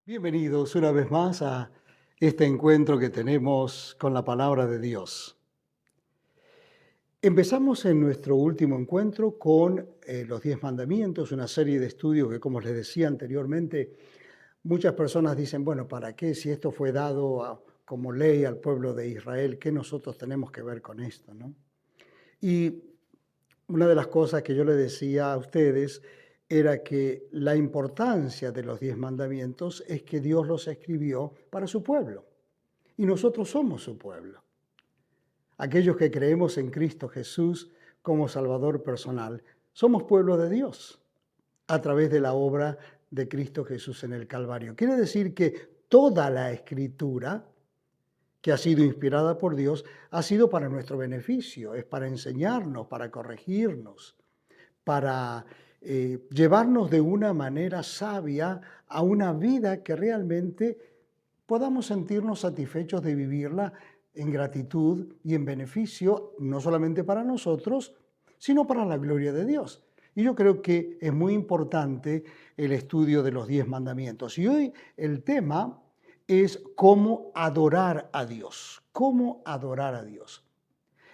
Bienvenidos una vez más a este encuentro que tenemos con la palabra de Dios. Empezamos en nuestro último encuentro con los 10 mandamientos, una serie de estudios que, como les decía anteriormente, muchas personas dicen, bueno, ¿para qué si esto fue dado como ley al pueblo de Israel? ¿Qué nosotros tenemos que ver con esto, no? Y una de las cosas que yo le decía a ustedes era que la importancia de los 10 mandamientos es que Dios los escribió para su pueblo y nosotros somos su pueblo. Aquellos que creemos en Cristo Jesús como Salvador personal, somos pueblo de Dios a través de la obra de Cristo Jesús en el Calvario. Quiere decir que toda la Escritura que ha sido inspirada por Dios, ha sido para nuestro beneficio, es para enseñarnos, para corregirnos, para llevarnos de una manera sabia a una vida que realmente podamos sentirnos satisfechos de vivirla en gratitud y en beneficio, no solamente para nosotros, sino para la gloria de Dios. Y yo creo que es muy importante el estudio de los 10 mandamientos. Y hoy el tema es cómo adorar a Dios. ¿Cómo adorar a Dios?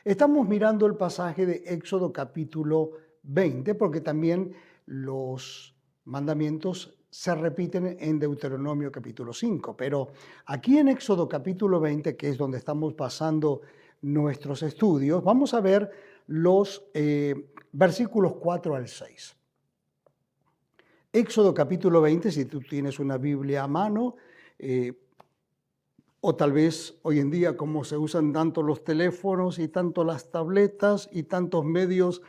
Estamos mirando el pasaje de Éxodo capítulo 20, porque también los mandamientos se repiten en Deuteronomio capítulo 5. Pero aquí en Éxodo capítulo 20, que es donde estamos pasando nuestros estudios, vamos a ver los versículos 4 al 6. Éxodo capítulo 20, si tú tienes una Biblia a mano, o tal vez hoy en día, como se usan tanto los teléfonos y tanto las tabletas y tantos medios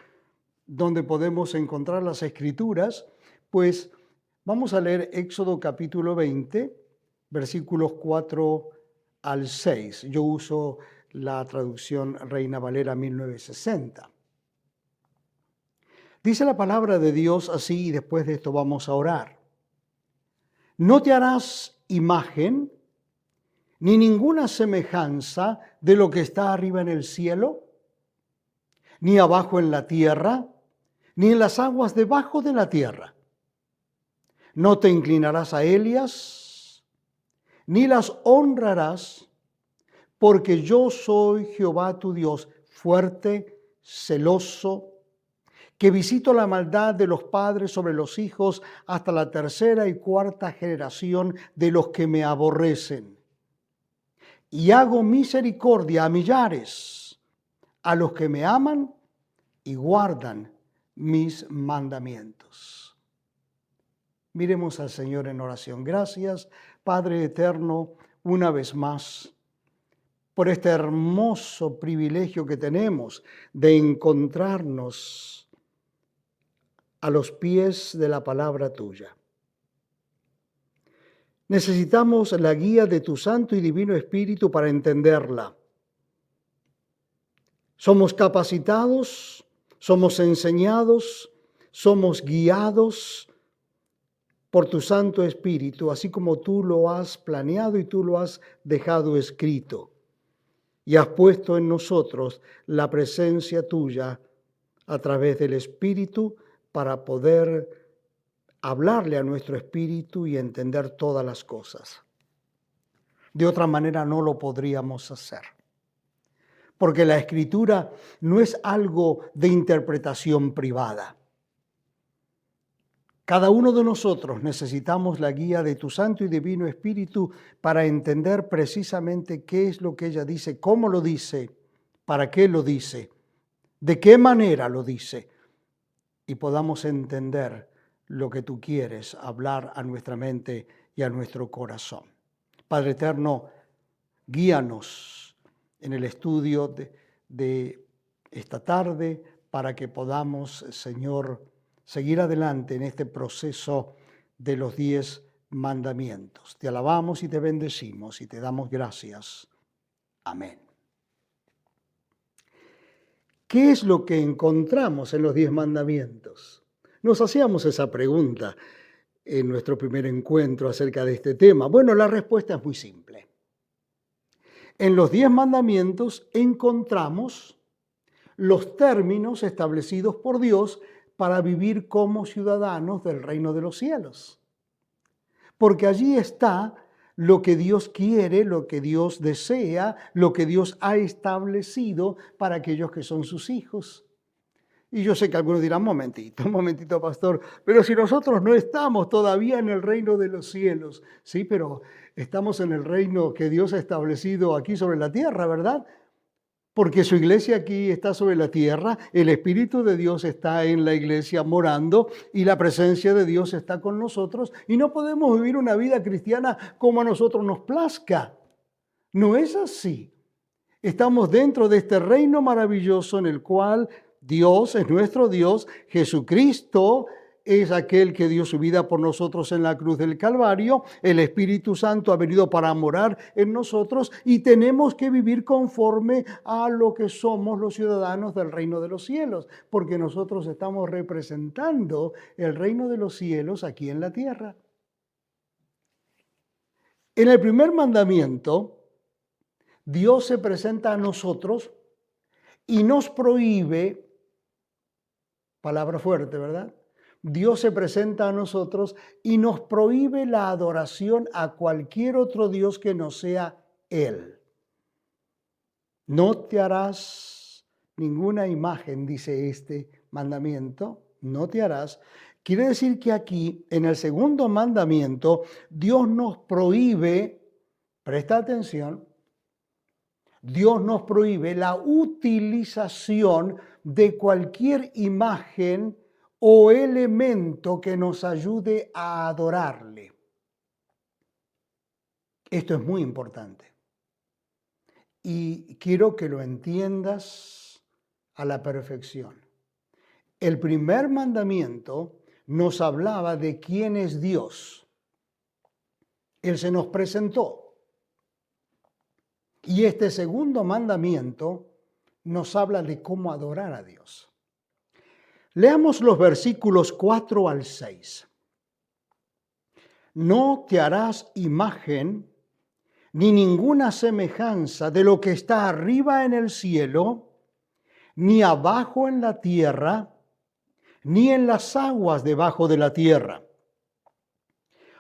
donde podemos encontrar las escrituras, pues vamos a leer Éxodo capítulo 20, versículos 4 al 6. Yo uso la traducción Reina Valera 1960. Dice la palabra de Dios así, y después de esto vamos a orar. No te harás imagen ni ninguna semejanza de lo que está arriba en el cielo, ni abajo en la tierra, ni en las aguas debajo de la tierra. No te inclinarás a ellas, ni las honrarás, porque yo soy Jehová tu Dios, fuerte, celoso, que visito la maldad de los padres sobre los hijos hasta la tercera y cuarta generación de los que me aborrecen. Y hago misericordia a millares, a los que me aman y guardan mis mandamientos. Miremos al Señor en oración. Gracias, Padre eterno, una vez más, por este hermoso privilegio que tenemos de encontrarnos a los pies de la palabra tuya. Necesitamos la guía de tu Santo y Divino Espíritu para entenderla. Somos capacitados, somos enseñados, somos guiados por tu Santo Espíritu, así como tú lo has planeado y tú lo has dejado escrito. Y has puesto en nosotros la presencia tuya a través del Espíritu para poder hablarle a nuestro espíritu y entender todas las cosas. De otra manera no lo podríamos hacer. Porque la Escritura no es algo de interpretación privada. Cada uno de nosotros necesitamos la guía de tu Santo y Divino Espíritu para entender precisamente qué es lo que ella dice, cómo lo dice, para qué lo dice, de qué manera lo dice, y podamos entender lo que tú quieres hablar a nuestra mente y a nuestro corazón. Padre eterno, guíanos en el estudio de esta tarde para que podamos, Señor, seguir adelante en este proceso de los 10 mandamientos. Te alabamos y te bendecimos y te damos gracias. Amén. ¿Qué es lo que encontramos en los 10 mandamientos? Nos hacíamos esa pregunta en nuestro primer encuentro acerca de este tema. Bueno, la respuesta es muy simple. En los 10 mandamientos encontramos los términos establecidos por Dios para vivir como ciudadanos del reino de los cielos. porque allí está lo que Dios quiere, lo que Dios desea, lo que Dios ha establecido para aquellos que son sus hijos. Y yo sé que algunos dirán, un momentito, pastor, pero si nosotros no estamos todavía en el reino de los cielos, sí, pero estamos en el reino que Dios ha establecido aquí sobre la tierra, ¿verdad? Porque su iglesia aquí está sobre la tierra, el Espíritu de Dios está en la iglesia morando y la presencia de Dios está con nosotros y no podemos vivir una vida cristiana como a nosotros nos plazca. No es así. Estamos dentro de este reino maravilloso en el cual Dios es nuestro Dios, Jesucristo es aquel que dio su vida por nosotros en la cruz del Calvario, el Espíritu Santo ha venido para morar en nosotros y tenemos que vivir conforme a lo que somos los ciudadanos del reino de los cielos, porque nosotros estamos representando el reino de los cielos aquí en la tierra. En el primer mandamiento, Dios se presenta a nosotros y nos prohíbe, palabra fuerte, ¿verdad? Dios se presenta a nosotros y nos prohíbe la adoración a cualquier otro Dios que no sea Él. No te harás ninguna imagen, dice este mandamiento, no te harás. Quiere decir que aquí, en el segundo mandamiento, Dios nos prohíbe, presta atención, Dios nos prohíbe la utilización de cualquier imagen o elemento que nos ayude a adorarle. Esto es muy importante. Y quiero que lo entiendas a la perfección. El primer mandamiento nos hablaba de quién es Dios. Él se nos presentó. Y este segundo mandamiento nos habla de cómo adorar a Dios. Leamos los versículos 4 al 6. No te harás imagen ni ninguna semejanza de lo que está arriba en el cielo, ni abajo en la tierra, ni en las aguas debajo de la tierra.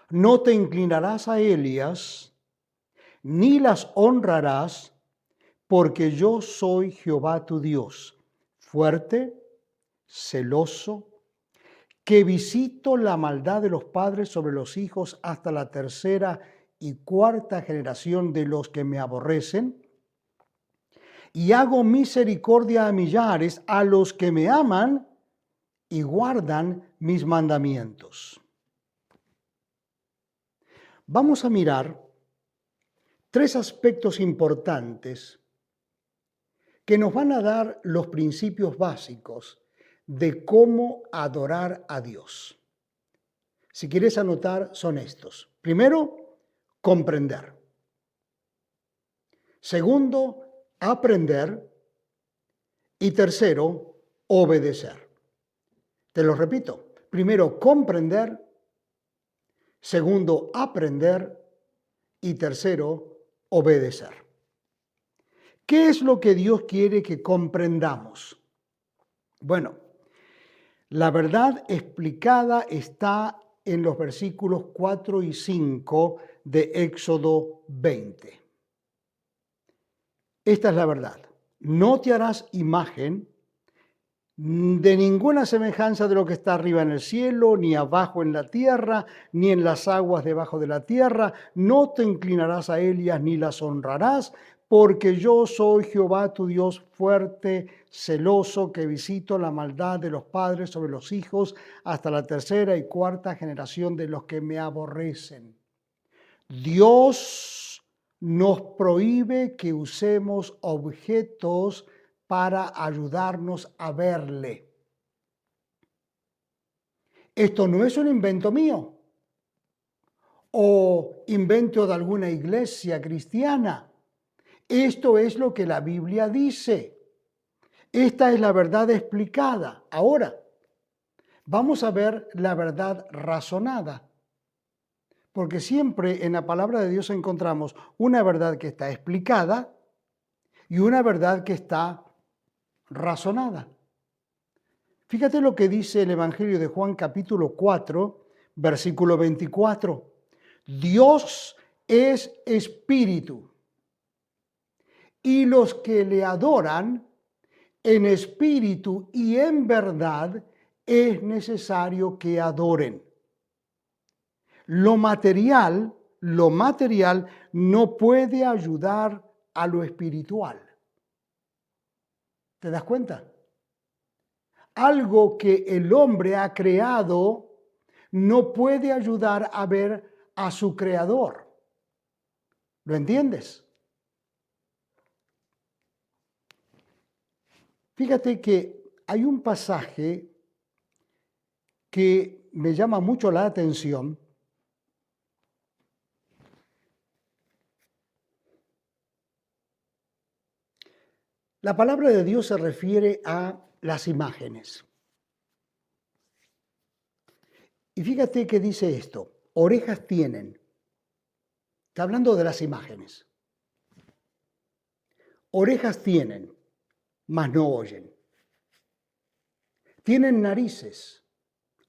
No te inclinarás a ellas, ni las honrarás, porque yo soy Jehová tu Dios, fuerte, celoso, que visito la maldad de los padres sobre los hijos hasta la tercera y cuarta generación de los que me aborrecen, y hago misericordia a millares a los que me aman y guardan mis mandamientos. Vamos a mirar tres aspectos importantes que nos van a dar los principios básicos de cómo adorar a Dios. Si quieres anotar, son estos. Primero, comprender. Segundo, aprender. Y tercero, obedecer. Te lo repito. Primero, comprender. Segundo, aprender. Y tercero, obedecer. ¿Qué es lo que Dios quiere que comprendamos? Bueno, la verdad explicada está en los versículos 4 y 5 de Éxodo 20. Esta es la verdad. No te harás imagen de ninguna semejanza de lo que está arriba en el cielo, ni abajo en la tierra, ni en las aguas debajo de la tierra. No te inclinarás a ellas ni las honrarás, porque yo soy Jehová tu Dios fuerte, celoso, que visito la maldad de los padres sobre los hijos hasta la tercera y cuarta generación de los que me aborrecen. Dios nos prohíbe que usemos objetos para ayudarnos a verle. Esto no es un invento mío o invento de alguna iglesia cristiana. Esto es lo que la Biblia dice. Esta es la verdad explicada. Ahora, vamos a ver la verdad razonada. Porque siempre en la palabra de Dios encontramos una verdad que está explicada y una verdad que está razonada. Fíjate lo que dice el Evangelio de Juan capítulo 4, versículo 24. Dios es espíritu y los que le adoran en espíritu y en verdad es necesario que adoren. Lo material no puede ayudar a lo espiritual. ¿Te das cuenta? Algo que el hombre ha creado no puede ayudar a ver a su creador. ¿Lo entiendes? Fíjate que hay un pasaje que me llama mucho la atención. La palabra de Dios se refiere a las imágenes. Y fíjate que dice esto, orejas tienen. Está hablando de las imágenes. Orejas tienen, mas no oyen. Tienen narices,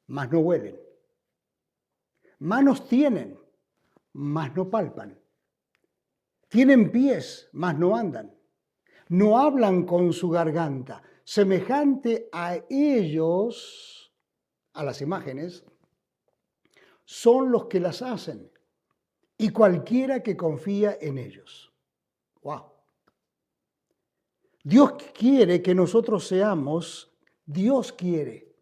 mas no huelen. Manos tienen, mas no palpan. Tienen pies, mas no andan. No hablan con su garganta. Semejante a ellos, a las imágenes, son los que las hacen y cualquiera que confía en ellos. ¡Wow! Dios quiere que nosotros seamos, Dios quiere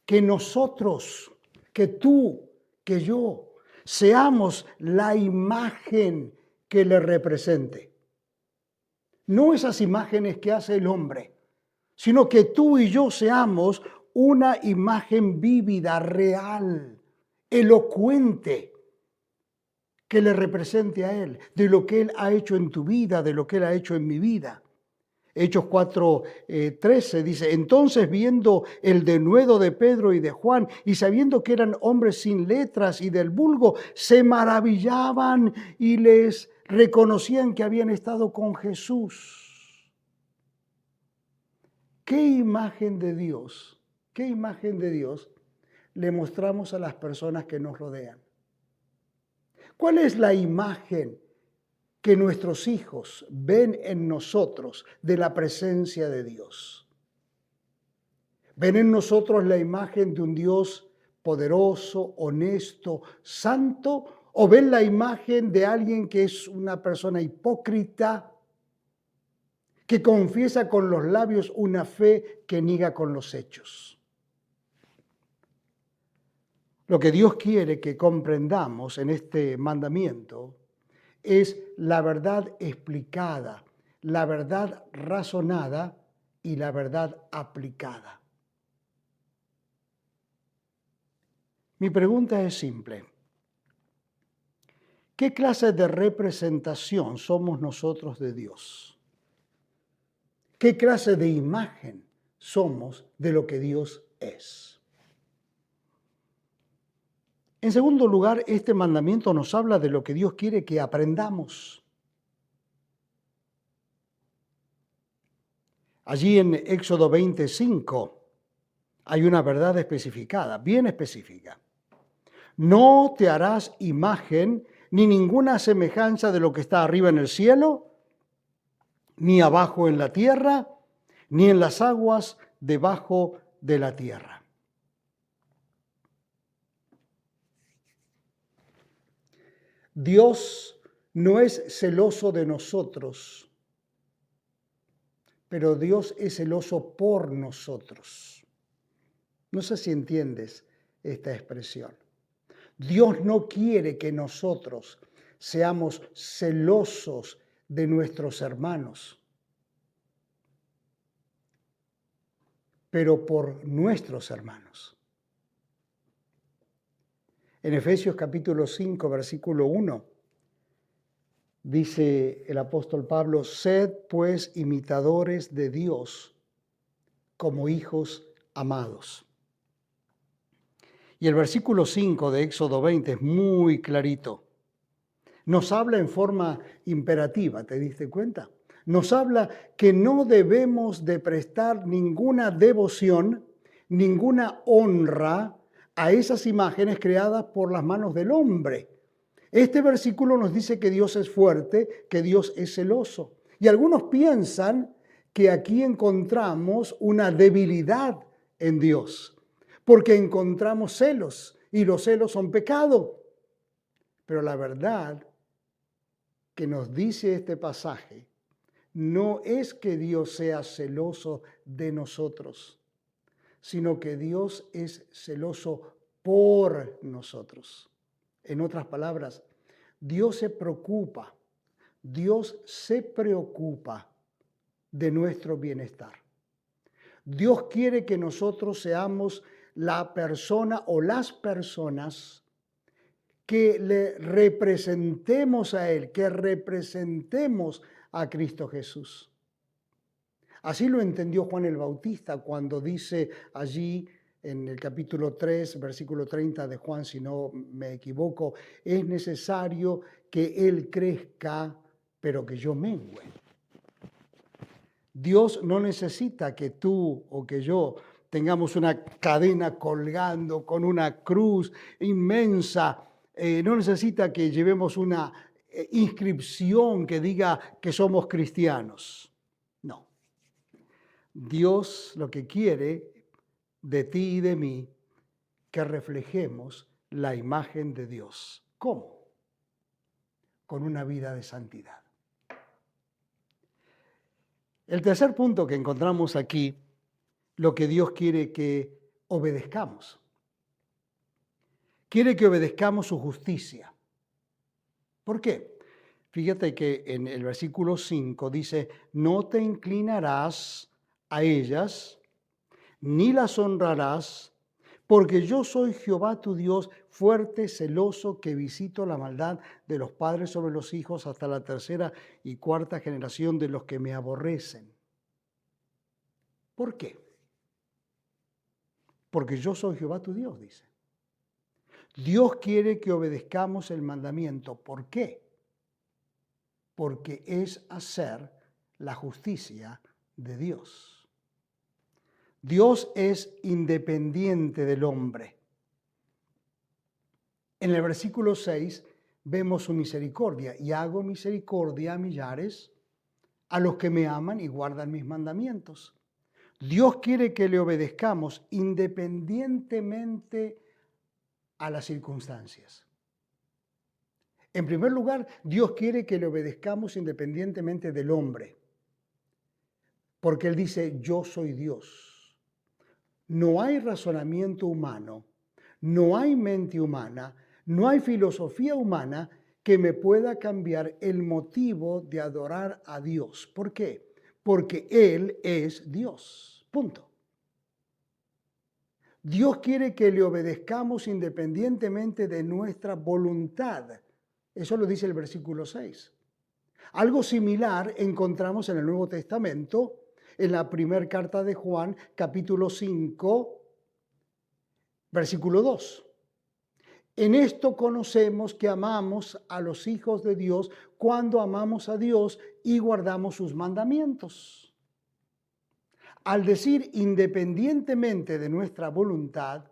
que nosotros, que tú, que yo, seamos la imagen que le represente. No esas imágenes que hace el hombre, sino que tú y yo seamos una imagen vívida, real, elocuente, que le represente a Él, de lo que Él ha hecho en tu vida, de lo que Él ha hecho en mi vida. Hechos 4:13 dice, entonces viendo el denuedo de Pedro y de Juan, y sabiendo que eran hombres sin letras y del vulgo, se maravillaban y les reconocían que habían estado con Jesús. ¿Qué imagen de Dios le mostramos a las personas que nos rodean? ¿Cuál es la imagen que nuestros hijos ven en nosotros de la presencia de Dios? ¿Ven en nosotros la imagen de un Dios poderoso, honesto, santo? ¿O ven la imagen de alguien que es una persona hipócrita, que confiesa con los labios una fe que niega con los hechos? Lo que Dios quiere que comprendamos en este mandamiento es la verdad explicada, la verdad razonada y la verdad aplicada. Mi pregunta es simple. ¿Qué clase de representación somos nosotros de Dios? ¿Qué clase de imagen somos de lo que Dios es? En segundo lugar, este mandamiento nos habla de lo que Dios quiere que aprendamos. Allí en Éxodo 25 hay una verdad especificada, bien específica. No te harás imagen ni ninguna semejanza de lo que está arriba en el cielo, ni abajo en la tierra, ni en las aguas debajo de la tierra. Dios no es celoso de nosotros, pero Dios es celoso por nosotros. No sé si entiendes esta expresión. Dios no quiere que nosotros seamos celosos de nuestros hermanos, pero por nuestros hermanos. En Efesios capítulo 5, versículo 1, dice el apóstol Pablo, sed pues imitadores de Dios como hijos amados. Y el versículo 5 de Éxodo 20 es muy clarito. Nos habla en forma imperativa, ¿te diste cuenta? Nos habla que no debemos de prestar ninguna devoción, ninguna honra a esas imágenes creadas por las manos del hombre, Este versículo nos dice que Dios es fuerte, que Dios es celoso. Y algunos piensan que aquí encontramos una debilidad en Dios, porque encontramos celos y los celos son pecado. Pero la verdad que nos dice este pasaje no es que Dios sea celoso de nosotros, sino que Dios es celoso por nosotros. En otras palabras, Dios se preocupa de nuestro bienestar. Dios quiere que nosotros seamos la persona o las personas que le representemos a Él, que representemos a Cristo Jesús. Así lo entendió Juan el Bautista cuando dice allí en el capítulo 3, versículo 30 de Juan, si no me equivoco, es necesario que Él crezca, pero que yo mengüe. Dios no necesita que tú o que yo tengamos una cadena colgando con una cruz inmensa. No necesita que llevemos una inscripción que diga que somos cristianos. No. Dios lo que quiere de ti y de mí, que reflejemos la imagen de Dios. ¿Cómo? Con una vida de santidad. El tercer punto que encontramos aquí, lo que Dios quiere que obedezcamos. Quiere que obedezcamos su justicia. ¿Por qué? Fíjate que en el versículo 5 dice, no te inclinarás a ellas, ni las honrarás, porque yo soy Jehová tu Dios, fuerte, celoso, que visito la maldad de los padres sobre los hijos hasta la tercera y cuarta generación de los que me aborrecen. ¿Por qué? Porque yo soy Jehová tu Dios, dice. Dios quiere que obedezcamos el mandamiento. ¿Por qué? Porque es hacer la justicia de Dios. Dios es independiente del hombre. En el versículo 6 vemos su misericordia. Y hago misericordia a millares, a los que me aman y guardan mis mandamientos. Dios quiere que le obedezcamos independientemente a las circunstancias. En primer lugar, Dios quiere que le obedezcamos independientemente del hombre. Porque Él dice, yo soy Dios. No hay razonamiento humano, no hay mente humana, no hay filosofía humana que me pueda cambiar el motivo de adorar a Dios. ¿Por qué? Porque Él es Dios. Punto. Dios quiere que le obedezcamos independientemente de nuestra voluntad. Eso lo dice el versículo 6. Algo similar encontramos en el Nuevo Testamento, en la primera carta de Juan, capítulo 5, versículo 2. En esto conocemos que amamos a los hijos de Dios cuando amamos a Dios y guardamos sus mandamientos. Al decir independientemente de nuestra voluntad,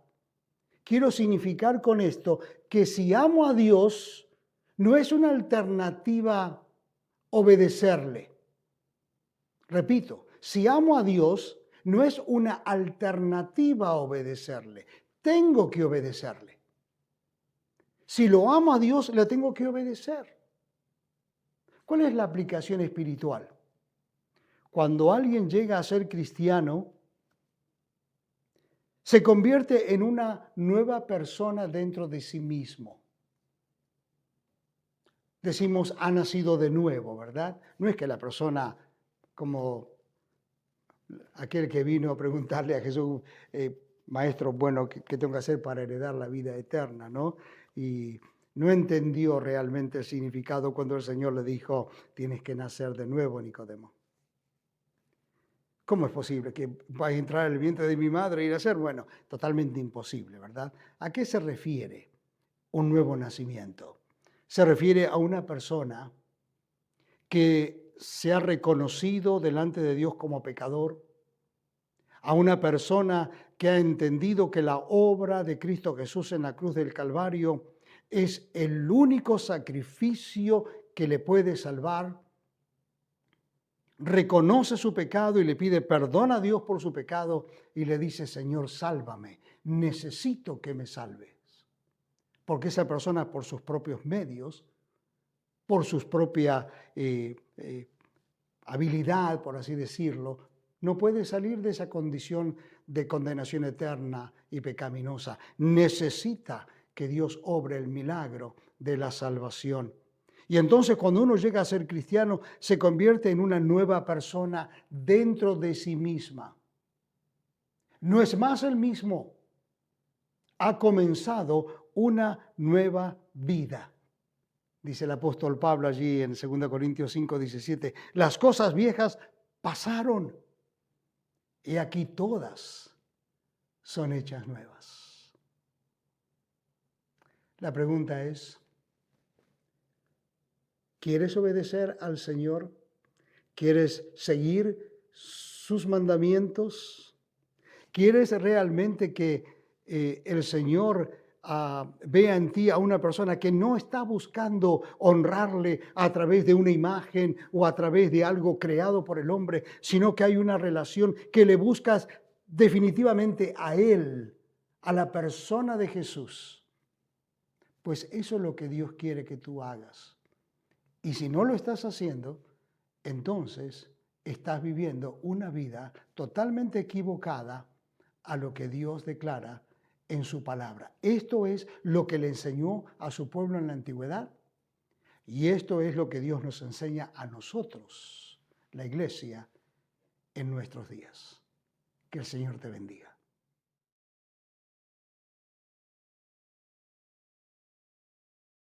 quiero significar con esto que si amo a Dios, no es una alternativa obedecerle. Repito, si amo a Dios, no es una alternativa a obedecerle. Tengo que obedecerle. Si lo amo a Dios, le tengo que obedecer. ¿Cuál es la aplicación espiritual? Cuando alguien llega a ser cristiano, se convierte en una nueva persona dentro de sí mismo. Decimos, ha nacido de nuevo, ¿verdad? No es que la persona, como aquel que vino a preguntarle a Jesús, maestro, bueno, ¿qué tengo que hacer para heredar la vida eterna? ¿No? Y no entendió realmente el significado cuando el Señor le dijo, tienes que nacer de nuevo, Nicodemo. ¿Cómo es posible que vaya a entrar en el vientre de mi madre y nacer? Bueno, totalmente imposible, ¿verdad? ¿A qué se refiere un nuevo nacimiento? Se refiere a una persona que se ha reconocido delante de Dios como pecador, a una persona que ha entendido que la obra de Cristo Jesús en la cruz del Calvario es el único sacrificio que le puede salvar, reconoce su pecado y le pide perdón a Dios por su pecado y le dice, Señor, sálvame, necesito que me salves. Porque esa persona por sus propios medios, por su propia habilidad, por así decirlo, no puede salir de esa condición de condenación eterna y pecaminosa. Necesita que Dios obre el milagro de la salvación. Y entonces cuando uno llega a ser cristiano, se convierte en una nueva persona dentro de sí misma. No es más el mismo. Ha comenzado una nueva vida. Dice el apóstol Pablo allí en 2 Corintios 5:17, las cosas viejas pasaron y aquí todas son hechas nuevas. La pregunta es, ¿quieres obedecer al Señor? ¿Quieres seguir sus mandamientos? ¿Quieres realmente que el Señor vea en ti a una persona que no está buscando honrarle a través de una imagen o a través de algo creado por el hombre, sino que hay una relación que le buscas definitivamente a Él, a la persona de Jesús? Pues eso es lo que Dios quiere que tú hagas. Y si no lo estás haciendo, entonces estás viviendo una vida totalmente equivocada a lo que Dios declara en su palabra. Esto es lo que le enseñó a su pueblo en la antigüedad y esto es lo que Dios nos enseña a nosotros, la iglesia, en nuestros días. Que el Señor te bendiga.